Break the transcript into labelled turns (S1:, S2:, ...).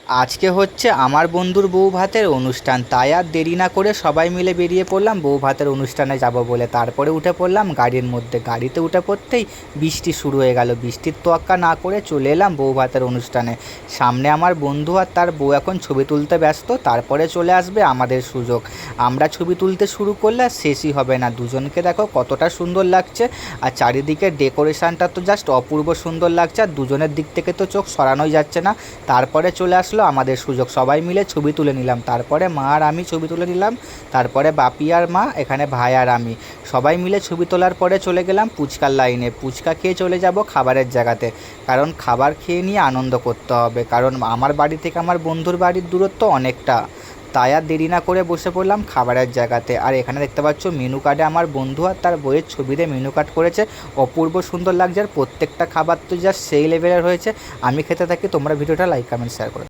S1: আজকে হচ্ছে আমার বন্ধুর বউ ভাতের অনুষ্ঠান, তাই আর দেরি না করে সবাই মিলে বেরিয়ে পড়লাম বউ ভাতের অনুষ্ঠানে যাব বলে। তারপরে উঠে পড়লাম গাড়ির মধ্যে। গাড়িতে উঠে পড়তেই বৃষ্টি শুরু হয়ে গেল। বৃষ্টির তোয়াক্কা না করে চলে এলাম বউ ভাতের অনুষ্ঠানে। সামনে আমার বন্ধু আর তার বউ এখন ছবি তুলতে ব্যস্ত, তারপরে চলে আসবে আমাদের সুযোগ। আমরা ছবি তুলতে শুরু করলে আর শেষই হবে না। দুজনকে দেখো কতটা সুন্দর লাগছে, আর চারিদিকে ডেকোরেশনটা তো জাস্ট অপূর্ব সুন্দর লাগছে, আর দুজনের দিক থেকে তো চোখ সরানোই যাচ্ছে না। তারপরে চলে আসলো আমাদের সুযোগ, সবাই মিলে ছবি তুলে নিলাম। তারপরে মা আর আমি ছবি তুলে নিলাম। তারপরে বাপি আর মা, এখানে ভাই আর আমি সবাই মিলে ছবি তোলার পরে চলে গেলাম ফুচকার লাইনে। ফুচকা খেয়ে চলে যাব খাবারের জায়গাতে, কারণ খাবার খেয়ে নিয়ে আনন্দ করতে হবে। কারণ আমার বাড়ি থেকে আমার বন্ধুর বাড়ির দূরত্ব অনেকটা, তাই আর দেরি না করে বসে পড়লাম খাবারের জায়গাতে। আর এখানে দেখতে পাচ্ছ মেনু কার্ডে আমার বন্ধু আর তার বইয়ের ছবিতে মেনু কার্ড করেছে, অপূর্ব সুন্দর লাগছে। আর প্রত্যেকটা খাবার তো জাস্ট সেই লেভেলের হয়েছে। আমি খেতে থাকি, তোমরা ভিডিওটা লাইক কমেন্ট শেয়ার করো।